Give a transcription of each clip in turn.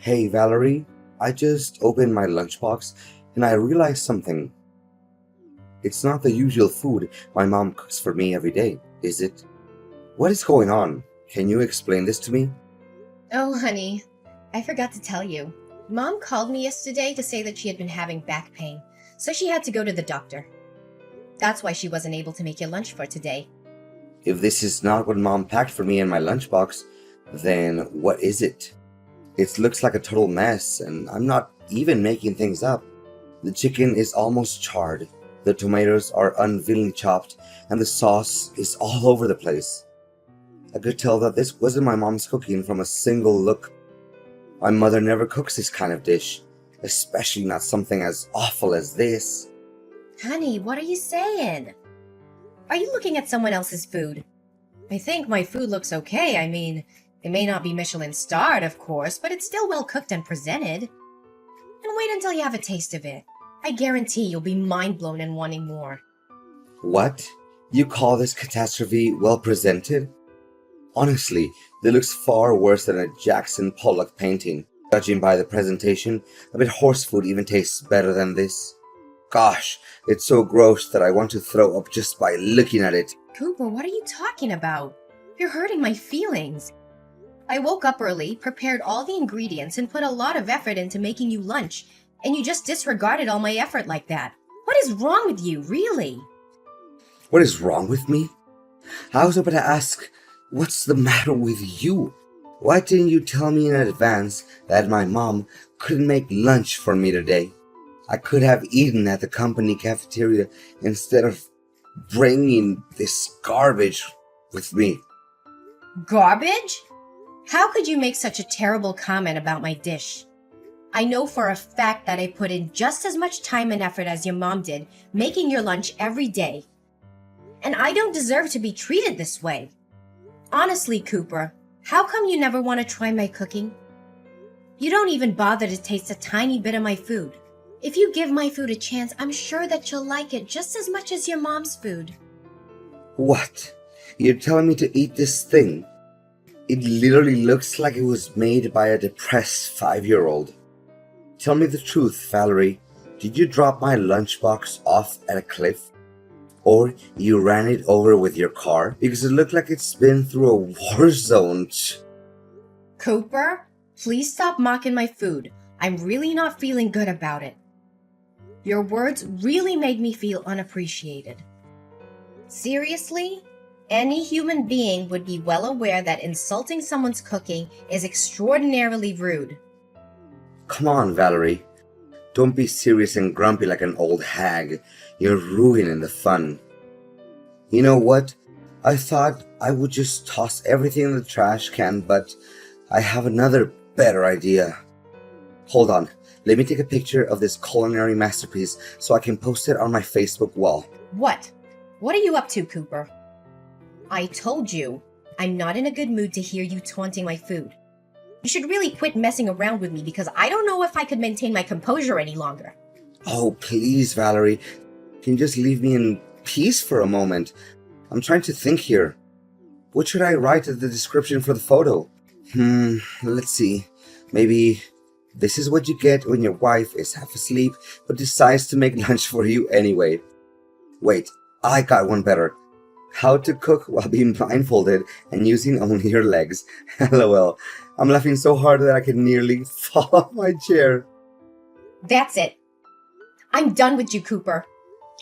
Hey Valerie, I just opened my lunchbox and I realized something. It's not the usual food my mom cooks for me every day, is it? What is going on? Can you explain this to me? Oh, honey, I forgot to tell you. Mom called me yesterday to say that she had been having back pain, so she had to go to the doctor. That's why she wasn't able to make your lunch for today. If this is not what mom packed for me in my lunchbox, then what is it? It looks like a total mess and I'm not even making things up. The chicken is almost charred, the tomatoes are unwillingly chopped, and the sauce is all over the place. I could tell that this wasn't my mom's cooking from a single look. My mother never cooks this kind of dish, especially not something as awful as this. Honey, what are you saying? Are you looking at someone else's food? I think my food looks okay. I mean, it may not be Michelin starred, of course, but it's still well cooked and presented. And wait until you have a taste of it. I guarantee you'll be mind blown and wanting more. What? You call this catastrophe well presented? Honestly, this looks far worse than a Jackson Pollock painting. Judging by the presentation, I bet horse food even tastes better than this. Gosh, it's so gross that I want to throw up just by looking at it. Cooper, what are you talking about? You're hurting my feelings. I woke up early, prepared all the ingredients, and put a lot of effort into making you lunch, and you just disregarded all my effort like that. What is wrong with you, really? What is wrong with me? I was about to ask, what's the matter with you? Why didn't you tell me in advance that my mom couldn't make lunch for me today? I could have eaten at the company cafeteria instead of bringing this garbage with me. Garbage? How could you make such a terrible comment about my dish? I know for a fact that I put in just as much time and effort as your mom did making your lunch every day. And I don't deserve to be treated this way. Honestly, Cooper, how come you never want to try my cooking? You don't even bother to taste a tiny bit of my food. If you give my food a chance, I'm sure that you'll like it just as much as your mom's food. What? You're telling me to eat this thing? It literally looks like it was made by a depressed 5-year-old. Tell me the truth, Valerie. Did you drop my lunchbox off at a cliff? Or you ran it over with your car? Because it looked like it's been through a war zone. Cooper, please stop mocking my food. I'm really not feeling good about it. Your words really made me feel unappreciated. Seriously? Any human being would be well aware that insulting someone's cooking is extraordinarily rude. Come on, Valerie. Don't be serious and grumpy like an old hag. You're ruining the fun. You know what? I thought I would just toss everything in the trash can, but I have another better idea. Hold on. Let me take a picture of this culinary masterpiece so I can post it on my Facebook wall. What? What are you up to, Cooper? I told you, I'm not in a good mood to hear you taunting my food. You should really quit messing around with me because I don't know if I could maintain my composure any longer. Oh, please, Valerie. Can you just leave me in peace for a moment? I'm trying to think here. What should I write as the description for the photo? Let's see. Maybe this is what you get when your wife is half asleep but decides to make lunch for you anyway. Wait, I got one better. How to cook while being blindfolded and using only your legs. LOL. I'm laughing so hard that I can nearly fall off my chair. That's it. I'm done with you, Cooper.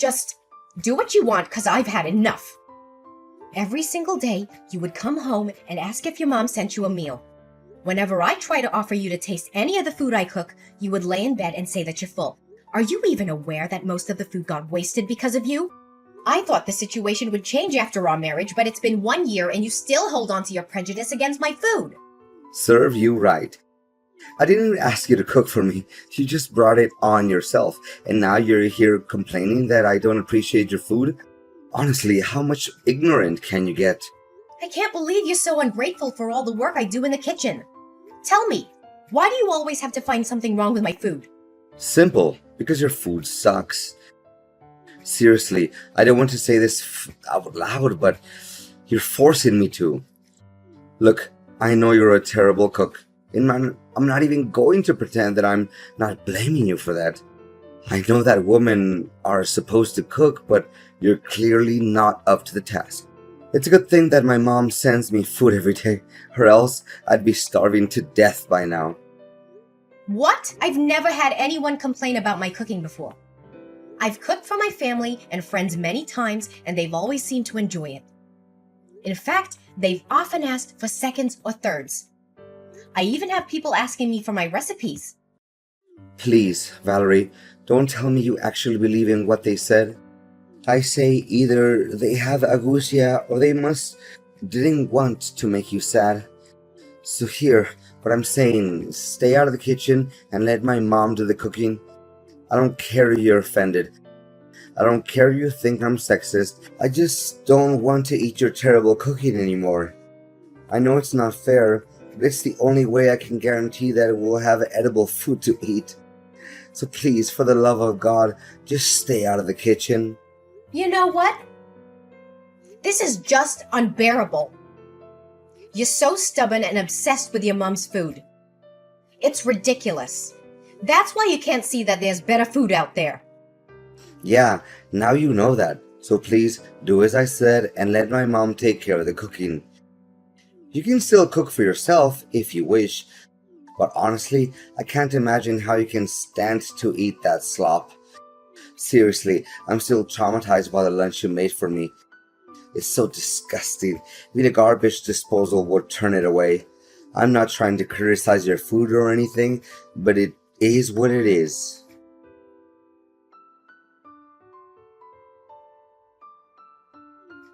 Just do what you want because I've had enough. Every single day, you would come home and ask if your mom sent you a meal. Whenever I try to offer you to taste any of the food I cook, you would lay in bed and say that you're full. Are you even aware that most of the food got wasted because of you? I thought the situation would change after our marriage, but it's been 1 year and you still hold on to your prejudice against my food. Serve you right. I didn't even ask you to cook for me. You just brought it on yourself. And now you're here complaining that I don't appreciate your food? Honestly, how much ignorant can you get? I can't believe you're so ungrateful for all the work I do in the kitchen. Tell me, why do you always have to find something wrong with my food? Simple. Because your food sucks. Seriously, I don't want to say this out loud, but you're forcing me to. Look, I know you're a terrible cook, And I'm not even going to pretend that I'm not blaming you for that. I know that women are supposed to cook, but you're clearly not up to the task. It's a good thing that my mom sends me food every day, or else I'd be starving to death by now. What? I've never had anyone complain about my cooking before. I've cooked for my family and friends many times, and they've always seemed to enjoy it. In fact, they've often asked for seconds or thirds. I even have people asking me for my recipes. Please, Valerie, don't tell me you actually believe in what they said. I say either they have agousia or they didn't want to make you sad. So here, what I'm saying, stay out of the kitchen and let my mom do the cooking. I don't care if you're offended. I don't care if you think I'm sexist. I just don't want to eat your terrible cooking anymore. I know it's not fair, but it's the only way I can guarantee that we'll have edible food to eat. So please, for the love of God, just stay out of the kitchen. You know what? This is just unbearable. You're so stubborn and obsessed with your mom's food. It's ridiculous. That's why you can't see that there's better food out there. Yeah, now you know that. So please, do as I said and let my mom take care of the cooking. You can still cook for yourself if you wish, but honestly, I can't imagine how you can stand to eat that slop. Seriously, I'm still traumatized by the lunch you made for me. It's so disgusting. Even a garbage disposal would turn it away. I'm not trying to criticize your food or anything, but it is what it is.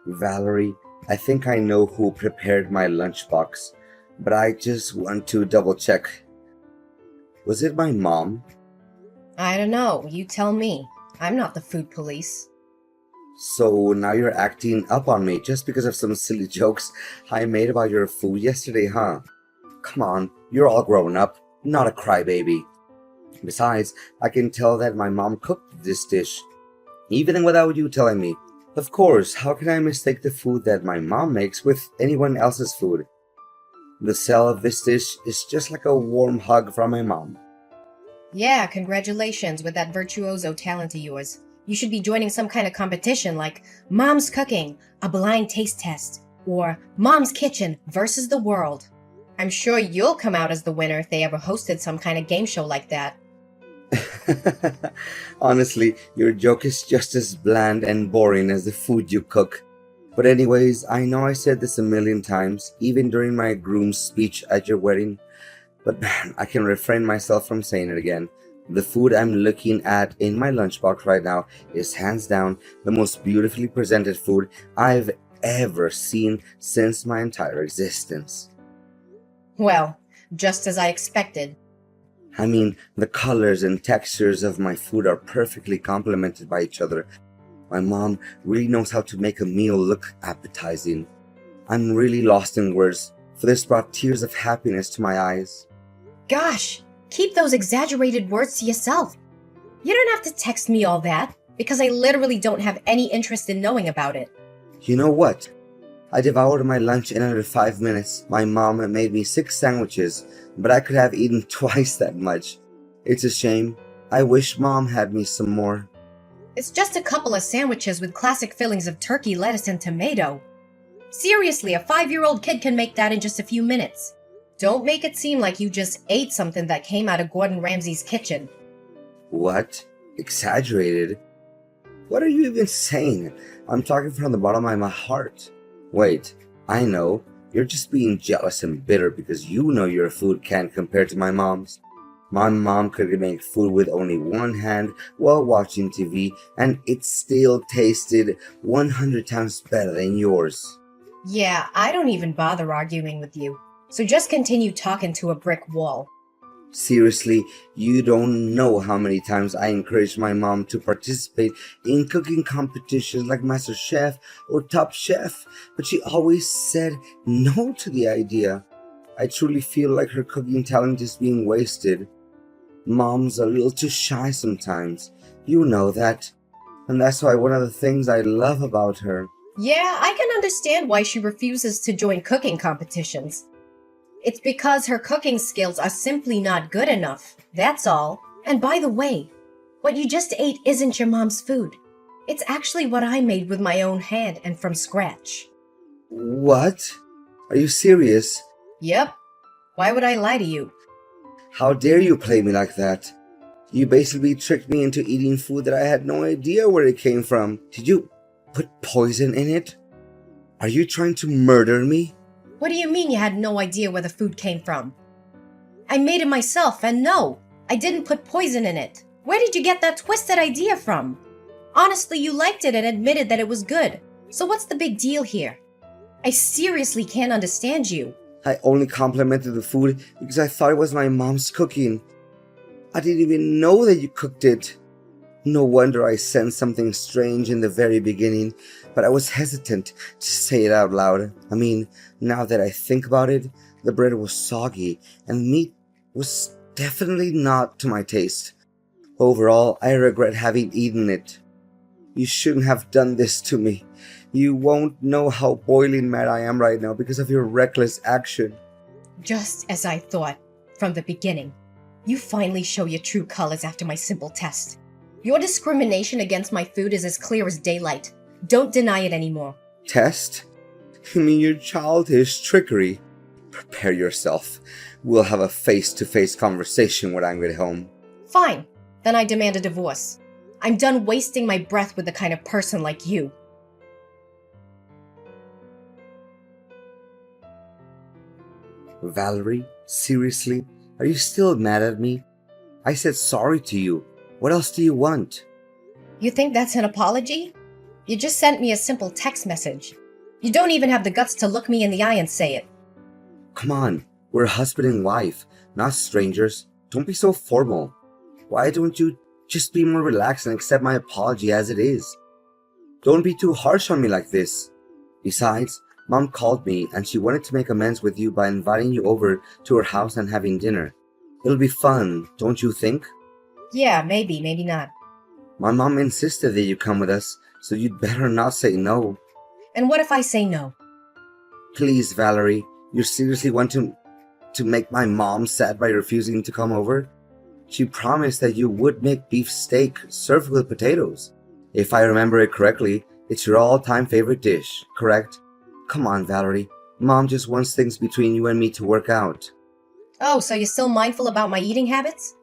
Valerie, I think I know who prepared my lunchbox, but I just want to double check. Was it my mom? I don't know. You tell me. I'm not the food police. So now you're acting up on me just because of some silly jokes I made about your food yesterday, huh? Come on, you're all grown up, not a crybaby. Besides, I can tell that my mom cooked this dish, even without you telling me. Of course, how can I mistake the food that my mom makes with anyone else's food? The smell of this dish is just like a warm hug from my mom. Yeah, congratulations with that virtuoso talent of yours. You should be joining some kind of competition like Mom's Cooking, a blind taste test, or Mom's Kitchen versus the World. I'm sure you'll come out as the winner if they ever hosted some kind of game show like that. Honestly, your joke is just as bland and boring as the food you cook. But anyways, I know I said this a million times, even during my groom's speech at your wedding, but man, I can refrain myself from saying it again. The food I'm looking at in my lunchbox right now is hands down the most beautifully presented food I've ever seen since my entire existence. Well, just as I expected. I mean, the colors and textures of my food are perfectly complemented by each other. My mom really knows how to make a meal look appetizing. I'm really lost in words, for this brought tears of happiness to my eyes. Gosh, keep those exaggerated words to yourself. You don't have to text me all that, because I literally don't have any interest in knowing about it. You know what? I devoured my lunch in under 5 minutes. My mom made me 6 sandwiches, but I could have eaten twice that much. It's a shame. I wish Mom had me some more. It's just a couple of sandwiches with classic fillings of turkey, lettuce, and tomato. Seriously, a 5-year-old kid can make that in just a few minutes. Don't make it seem like you just ate something that came out of Gordon Ramsay's kitchen. What? Exaggerated? What are you even saying? I'm talking from the bottom of my heart. Wait, I know. You're just being jealous and bitter because you know your food can't compare to my mom's. My mom could make food with only one hand while watching TV, and it still tasted 100 times better than yours. Yeah, I don't even bother arguing with you. So just continue talking to a brick wall. Seriously, you don't know how many times I encouraged my mom to participate in cooking competitions like Master Chef or Top Chef, but she always said no to the idea. I truly feel like her cooking talent is being wasted. Mom's a little too shy sometimes. You know that. And that's why one of the things I love about her. Yeah, I can understand why she refuses to join cooking competitions. It's because her cooking skills are simply not good enough. That's all. And by the way, what you just ate isn't your mom's food. It's actually what I made with my own hand and from scratch. What? Are you serious? Yep. Why would I lie to you? How dare you play me like that? You basically tricked me into eating food that I had no idea where it came from. Did you put poison in it? Are you trying to murder me? What do you mean you had no idea where the food came from? I made it myself, and no, I didn't put poison in it. Where did you get that twisted idea from? Honestly, you liked it and admitted that it was good. So what's the big deal here? I seriously can't understand you. I only complimented the food because I thought it was my mom's cooking. I didn't even know that you cooked it. No wonder I sensed something strange in the very beginning, but I was hesitant to say it out loud. I mean, now that I think about it, the bread was soggy and the meat was definitely not to my taste. Overall, I regret having eaten it. You shouldn't have done this to me. You won't know how boiling mad I am right now because of your reckless action. Just as I thought from the beginning. You finally show your true colors after my simple test. Your discrimination against my food is as clear as daylight. Don't deny it anymore. Test? You mean your childish trickery? Prepare yourself. We'll have a face-to-face conversation when I get home. Fine. Then I demand a divorce. I'm done wasting my breath with the kind of person like you. Valerie, seriously? Are you still mad at me? I said sorry to you. What else do you want? You think that's an apology? You just sent me a simple text message. You don't even have the guts to look me in the eye and say it. Come on, we're husband and wife, not strangers. Don't be so formal. Why don't you just be more relaxed and accept my apology as it is? Don't be too harsh on me like this. Besides, Mom called me and she wanted to make amends with you by inviting you over to her house and having dinner. It'll be fun, don't you think? Yeah, maybe not. My mom insisted that you come with us, so you'd better not say no. And what if I say no? Please, Valerie, you seriously want to make my mom sad by refusing to come over? She promised that you would make beef steak served with potatoes. If I remember it correctly, it's your all-time favorite dish, correct? Come on, Valerie. Mom just wants things between you and me to work out. Oh, so you're still mindful about my eating habits?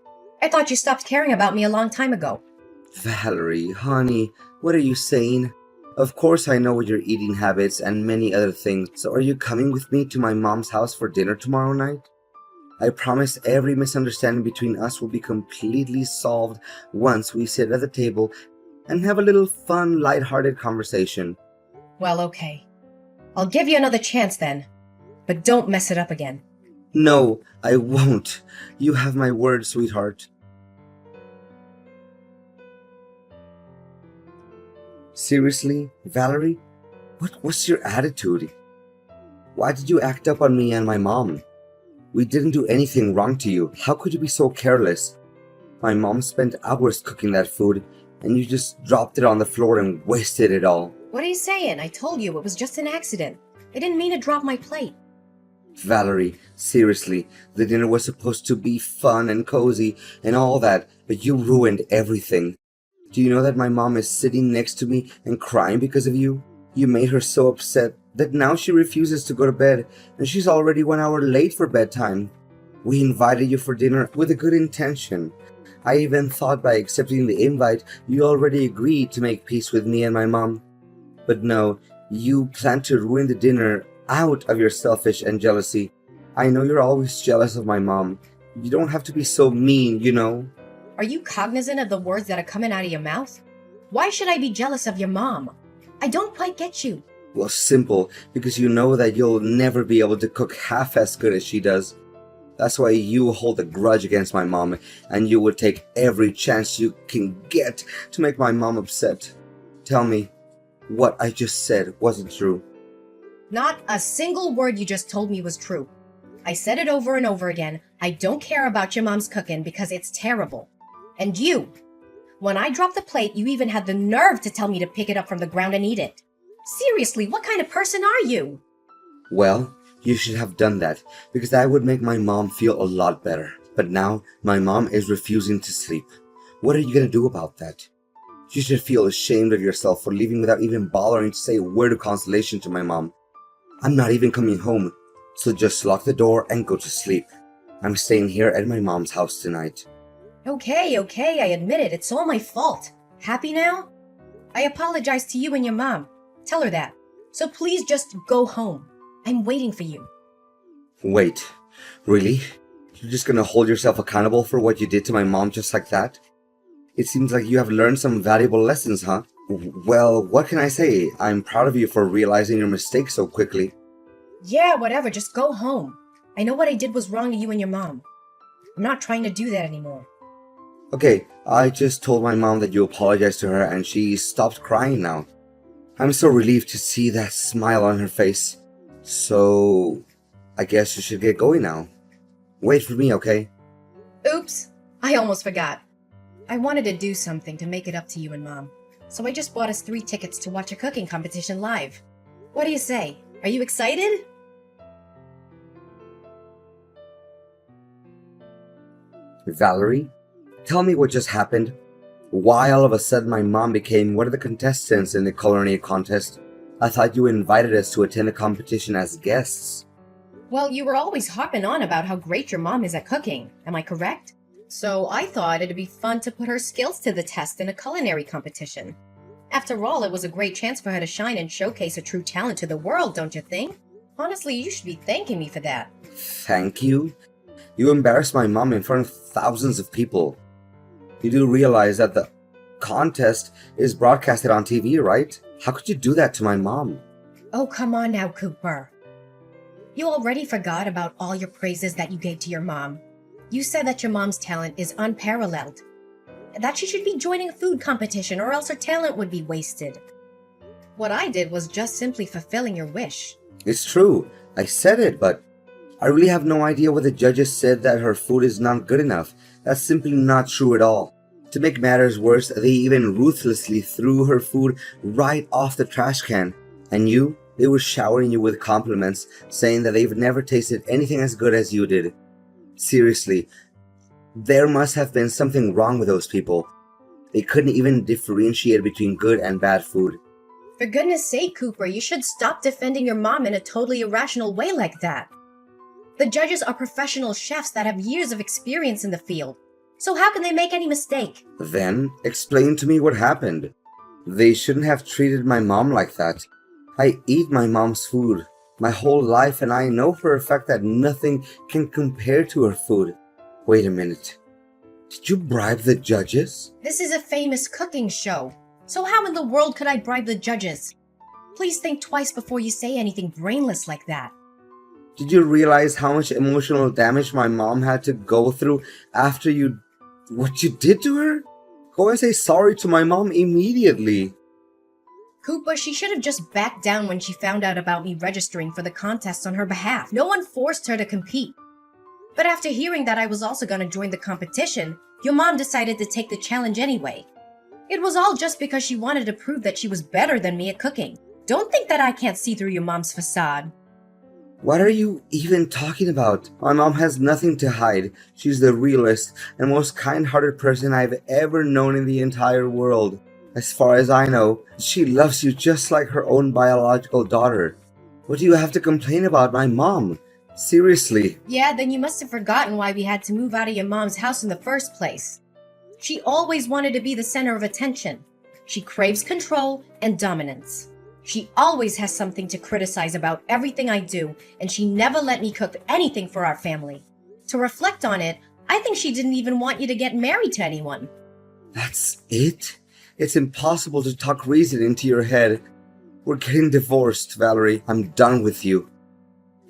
I thought you stopped caring about me a long time ago. Valerie, honey, what are you saying? Of course I know your eating habits and many other things, so are you coming with me to my mom's house for dinner tomorrow night? I promise every misunderstanding between us will be completely solved once we sit at the table and have a little fun, light-hearted conversation. Well, okay. I'll give you another chance then, but don't mess it up again. No, I won't. You have my word, sweetheart. Seriously, Valerie? What was your attitude? Why did you act up on me and my mom? We didn't do anything wrong to you. How could you be so careless? My mom spent hours cooking that food, and you just dropped it on the floor and wasted it all. What are you saying? I told you it was just an accident. I didn't mean to drop my plate. Valerie, seriously, the dinner was supposed to be fun and cozy and all that, but you ruined everything. Do you know that my mom is sitting next to me and crying because of you? You made her so upset that now she refuses to go to bed, and she's already 1 hour late for bedtime. We invited you for dinner with a good intention. I even thought by accepting the invite, you already agreed to make peace with me and my mom. But no, you plan to ruin the dinner out of your selfish and jealousy. I know you're always jealous of my mom. You don't have to be so mean, you know. Are you cognizant of the words that are coming out of your mouth? Why should I be jealous of your mom? I don't quite get you. Well, simple, because you know that you'll never be able to cook half as good as she does. That's why you hold a grudge against my mom, and you would take every chance you can get to make my mom upset. Tell me, what I just said wasn't true. Not a single word you just told me was true. I said it over and over again. I don't care about your mom's cooking because it's terrible. And you, when I dropped the plate, you even had the nerve to tell me to pick it up from the ground and eat it. Seriously, what kind of person are you? Well, You should have done that, because that would make my mom feel a lot better. But now, my mom is refusing to sleep. What are you gonna do about that? You should feel ashamed of yourself for leaving without even bothering to say a word of consolation to my mom. I'm not even coming home, so just lock the door and go to sleep. I'm staying here at my mom's house tonight. Okay, I admit it. It's all my fault. Happy now? I apologize to you and your mom. Tell her that. So please just go home. I'm waiting for you. Wait, really? You're just gonna hold yourself accountable for what you did to my mom just like that? It seems like you have learned some valuable lessons, huh? Well, what can I say? I'm proud of you for realizing your mistake so quickly. Yeah, whatever. Just go home. I know what I did was wrong to you and your mom. I'm not trying to do that anymore. Okay, I just told my mom that you apologized to her and she stopped crying now. I'm so relieved to see that smile on her face. So, I guess you should get going now. Wait for me, okay? Oops, I almost forgot. I wanted to do something to make it up to you and mom. So I just bought us 3 tickets to watch a cooking competition live. What do you say? Are you excited? Valerie, tell me what just happened. Why all of a sudden my mom became one of the contestants in the culinary contest? I thought you invited us to attend the competition as guests. Well, you were always harping on about how great your mom is at cooking. Am I correct? So I thought it'd be fun to put her skills to the test in a culinary competition. After all, it was a great chance for her to shine and showcase her true talent to the world, don't you think? Honestly, you should be thanking me for that. Thank you? You embarrassed my mom in front of thousands of people. You do realize that the contest is broadcasted on TV, right? How could you do that to my mom? Oh, come on now, Cooper. You already forgot about all your praises that you gave to your mom. You said that your mom's talent is unparalleled. That she should be joining a food competition or else her talent would be wasted. What I did was just simply fulfilling your wish. It's true. I said it, but I really have no idea what the judges said that her food is not good enough. That's simply not true at all. To make matters worse, they even ruthlessly threw her food right off the trash can. And they were showering you with compliments, saying that they've never tasted anything as good as you did. Seriously, there must have been something wrong with those people. They couldn't even differentiate between good and bad food. For goodness sake, Cooper, you should stop defending your mom in a totally irrational way like that. The judges are professional chefs that have years of experience in the field. So how can they make any mistake? Then, explain to me what happened. They shouldn't have treated my mom like that. I eat my mom's food my whole life, and I know for a fact that nothing can compare to her food. Wait a minute. Did you bribe the judges? This is a famous cooking show. So how in the world could I bribe the judges? Please think twice before you say anything brainless like that. Did you realize how much emotional damage my mom had to go through after what you did to her? Go and say sorry to my mom immediately. Cooper, she should have just backed down when she found out about me registering for the contest on her behalf. No one forced her to compete. But after hearing that I was also going to join the competition, your mom decided to take the challenge anyway. It was all just because she wanted to prove that she was better than me at cooking. Don't think that I can't see through your mom's facade. What are you even talking about? My mom has nothing to hide. She's the realest and most kind-hearted person I've ever known in the entire world. As far as I know, she loves you just like her own biological daughter. What do you have to complain about my mom? Seriously. Yeah, then you must have forgotten why we had to move out of your mom's house in the first place. She always wanted to be the center of attention. She craves control and dominance. She always has something to criticize about everything I do, and she never let me cook anything for our family. To reflect on it, I think she didn't even want you to get married to anyone. That's it? It's impossible to talk reason into your head. We're getting divorced, Valerie. I'm done with you.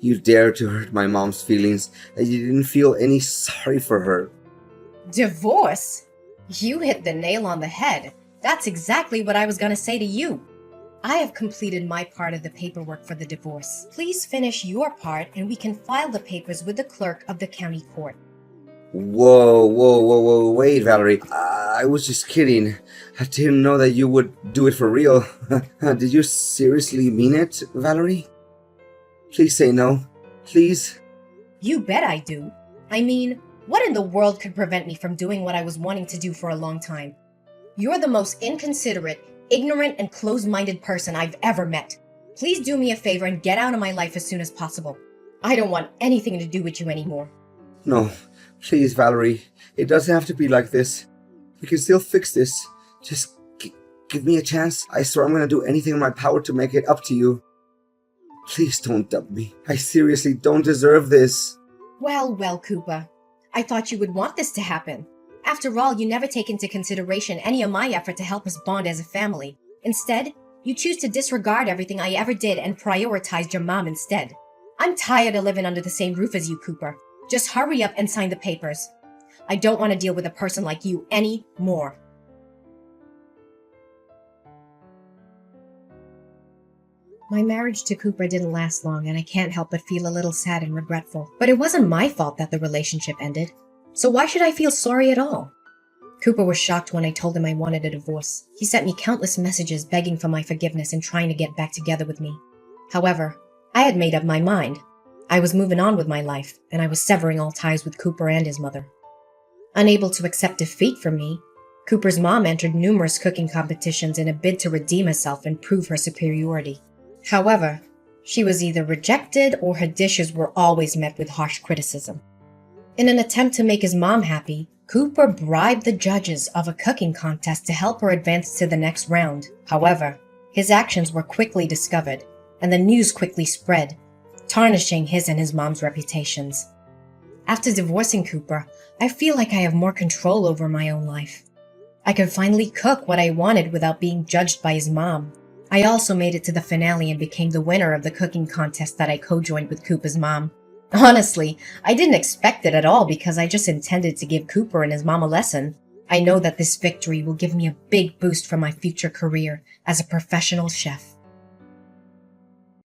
You dared to hurt my mom's feelings, and you didn't feel any sorry for her. Divorce? You hit the nail on the head. That's exactly what I was going to say to you. I have completed my part of the paperwork for the divorce. Please finish your part and we can file the papers with the clerk of the county court. Whoa, wait, Valerie. I was just kidding. I didn't know that you would do it for real. Did you seriously mean it, Valerie? Please say no. Please? You bet I do. I mean, what in the world could prevent me from doing what I was wanting to do for a long time? You're the most inconsiderate, ignorant, and closed-minded person I've ever met. Please do me a favor and get out of my life as soon as possible. I don't want anything to do with you anymore. No, please, Valerie. It doesn't have to be like this. We can still fix this. Just give me a chance. I swear I'm going to do anything in my power to make it up to you. Please don't dump me. I seriously don't deserve this. Well, Cooper. I thought you would want this to happen. After all, you never take into consideration any of my effort to help us bond as a family. Instead, you choose to disregard everything I ever did and prioritized your mom instead. I'm tired of living under the same roof as you, Cooper. Just hurry up and sign the papers. I don't want to deal with a person like you anymore. My marriage to Cooper didn't last long, and I can't help but feel a little sad and regretful. But it wasn't my fault that the relationship ended. So why should I feel sorry at all? Cooper was shocked when I told him I wanted a divorce. He sent me countless messages begging for my forgiveness and trying to get back together with me. However, I had made up my mind. I was moving on with my life, and I was severing all ties with Cooper and his mother. Unable to accept defeat from me, Cooper's mom entered numerous cooking competitions in a bid to redeem herself and prove her superiority. However, she was either rejected or her dishes were always met with harsh criticism. In an attempt to make his mom happy, Cooper bribed the judges of a cooking contest to help her advance to the next round. However, his actions were quickly discovered, and the news quickly spread, tarnishing his and his mom's reputations. After divorcing Cooper, I feel like I have more control over my own life. I can finally cook what I wanted without being judged by his mom. I also made it to the finale and became the winner of the cooking contest that I co-joined with Cooper's mom. Honestly, I didn't expect it at all because I just intended to give Cooper and his mom a lesson. I know that this victory will give me a big boost for my future career as a professional chef.